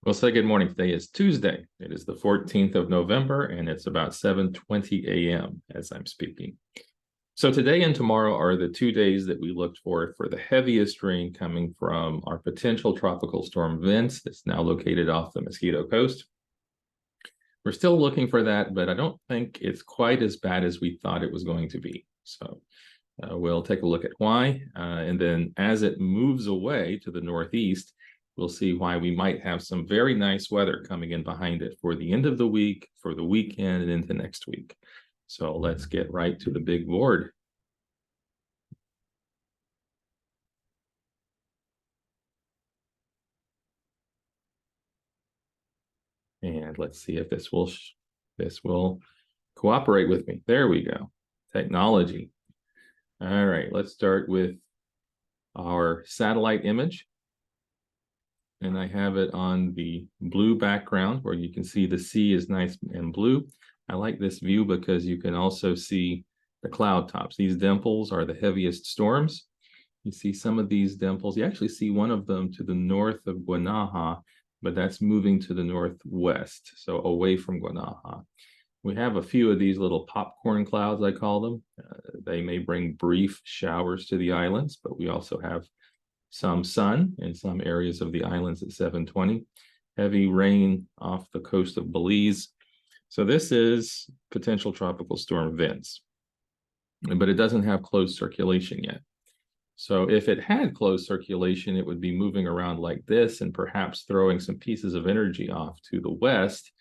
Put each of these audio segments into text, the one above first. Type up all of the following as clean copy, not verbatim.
We'll say good morning. Today is Tuesday. It is the 14th of November, and it's about 7:20 a.m. as I'm speaking. So today and tomorrow are the 2 days that we looked for the heaviest rain coming from our potential tropical storm Vince that's now located off the Mosquito Coast. We're still looking for that, but I don't think it's quite as bad as we thought it was going to be. So we'll take a look at why. And then as it moves away to the northeast, we'll see why we might have some very nice weather coming in behind it for the end of the week, for the weekend, and into next week. So let's get right to the big board. And let's see if this will cooperate with me. There we go. Technology. All right, let's start with our satellite image. And I have it on the blue background where you can see the sea is nice and blue. I like this view because you can also see the cloud tops. These dimples are the heaviest storms. You see some of these dimples. You actually see one of them to the north of Guanaja, but that's moving to the northwest, so away from Guanaja. We have a few of these little popcorn clouds, I call them. They may bring brief showers to the islands, but we also have some sun in some areas of the islands at 7:20. Heavy rain off the coast of Belize. So this is potential tropical storm Vince, but it doesn't have closed circulation yet. So if it had closed circulation, it would be moving around like this and perhaps throwing some pieces of energy off to the west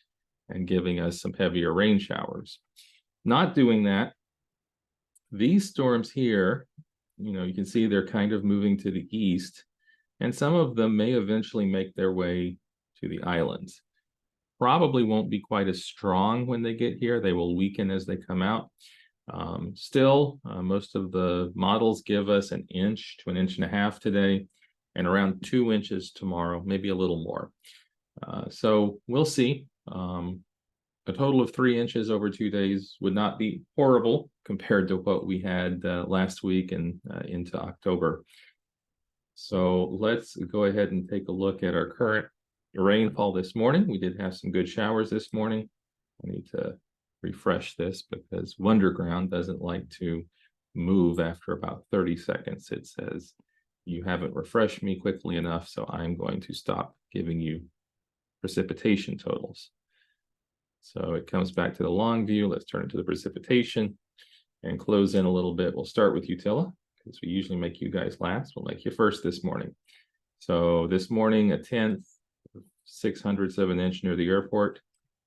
and giving us some heavier rain showers. Not doing that. These storms here, you can see they're kind of moving to the east, and some of them may eventually make their way to the islands. Probably won't be quite as strong when they get here. They will weaken as they come out. Still, most of the models give us 1 inch to 1.5 inches today, and around 2 inches tomorrow, maybe a little more. So we'll see. A total of 3 inches over 2 days would not be horrible compared to what we had last week and into October. So let's go ahead and take a look at our current rainfall this morning. We did have some good showers this morning. I need to refresh this because Wonderground doesn't like to move after about 30 seconds. It says you haven't refreshed me quickly enough, so I'm going to stop giving you precipitation totals. So it comes back to the long view. Let's turn it to the precipitation and close in a little bit. We'll start with Utila because we usually make you guys last. We'll make you first this morning. So this morning, 1/10, 600ths of an inch near the airport.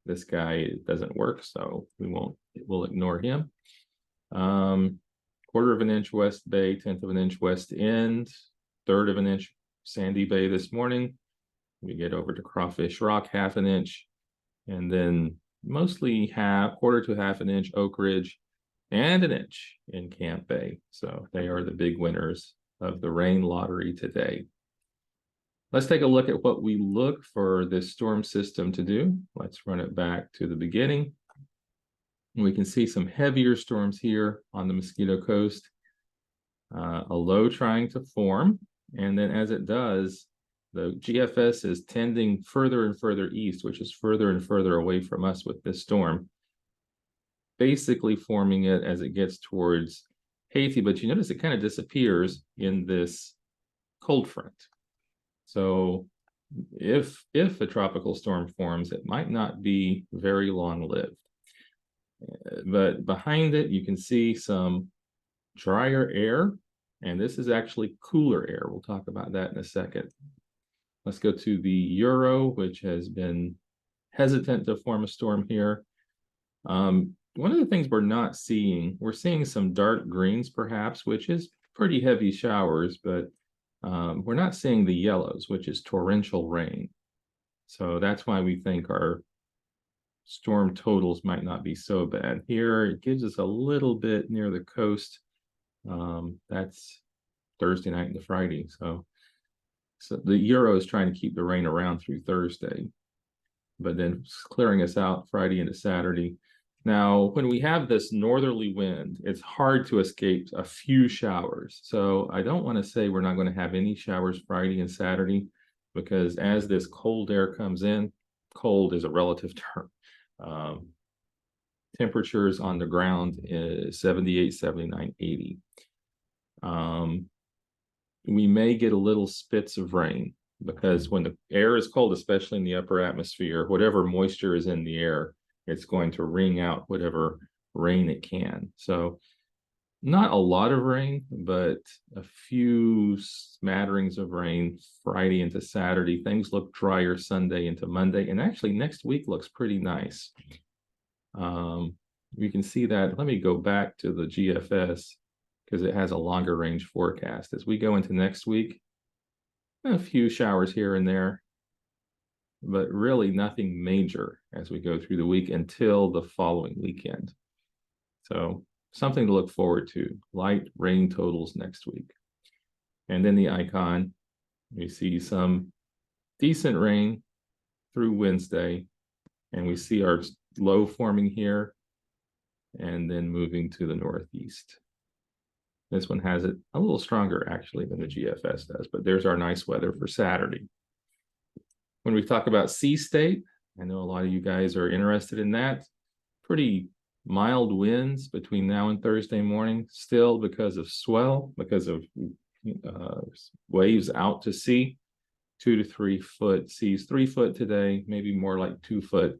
This guy doesn't work, so we'll ignore him. 1/4 of an inch West Bay, 1/10 of an inch West End, 1/3 of an inch Sandy Bay this morning. We get over to Crawfish Rock, 1/2 an inch, and then mostly 1/4 to 1/2 an inch Oak Ridge, and 1 inch in Camp Bay. So they are the big winners of the rain lottery today. Let's take a look at what we look for this storm system to do. Let's run it back to the beginning. We can see some heavier storms here on the Mosquito Coast. A low trying to form, and then as it does, the GFS is tending further and further east, which is further and further away from us with this storm, basically forming it as it gets towards Haiti. But you notice it kind of disappears in this cold front. So if a tropical storm forms, it might not be very long-lived. But behind it, you can see some drier air, and this is actually cooler air. We'll talk about that in a second. Let's go to the Euro, which has been hesitant to form a storm here. One of the things we're seeing some dark greens perhaps, which is pretty heavy showers, but we're not seeing the yellows, which is torrential rain. So that's why we think our storm totals might not be so bad. Here, it gives us a little bit near the coast. That's Thursday night into Friday. So the Euro is trying to keep the rain around through Thursday, but then clearing us out Friday into Saturday. Now, when we have this northerly wind, it's hard to escape a few showers. So I don't want to say we're not going to have any showers Friday and Saturday, because as this cold air comes in, cold is a relative term. Temperatures on the ground is 78, 79, 80. We may get a little spits of rain because when the air is cold, especially in the upper atmosphere, whatever moisture is in the air, it's going to wring out whatever rain it can. So not a lot of rain, but a few smatterings of rain Friday into Saturday. Things look drier Sunday into Monday. And actually next week looks pretty nice. We can see that. Let me go back to the GFS because it has a longer range forecast. As we go into next week, a few showers here and there, but really nothing major as we go through the week until the following weekend. So something to look forward to. Light rain totals next week. And then the icon, we see some decent rain through Wednesday, and we see our low forming here and then moving to the northeast. This one has it a little stronger actually than the GFS does, but there's our nice weather for Saturday. When we talk about sea state, I know a lot of you guys are interested in that. Pretty mild winds between now and Thursday morning, still because of swell, because of waves out to sea, 2 to 3 foot seas, 3 foot today, maybe more like 2 foot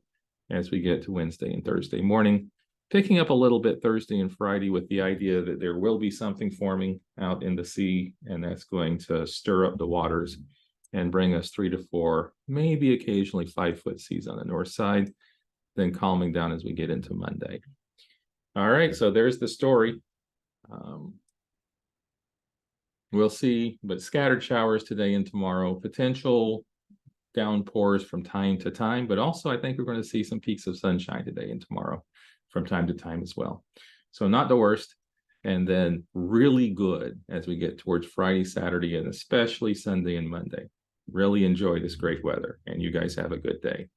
as we get to Wednesday and Thursday morning. Picking up a little bit Thursday and Friday with the idea that there will be something forming out in the sea, and that's going to stir up the waters and bring us 3 to 4, maybe occasionally 5 foot seas on the north side, then calming down as we get into Monday. All right, so there's the story. We'll see, but scattered showers today and tomorrow, potential downpours from time to time, but also I think we're going to see some peaks of sunshine today and tomorrow from time to time as well. So not the worst, and then really good as we get towards Friday, Saturday, and especially Sunday and Monday. Really enjoy this great weather, and you guys have a good day.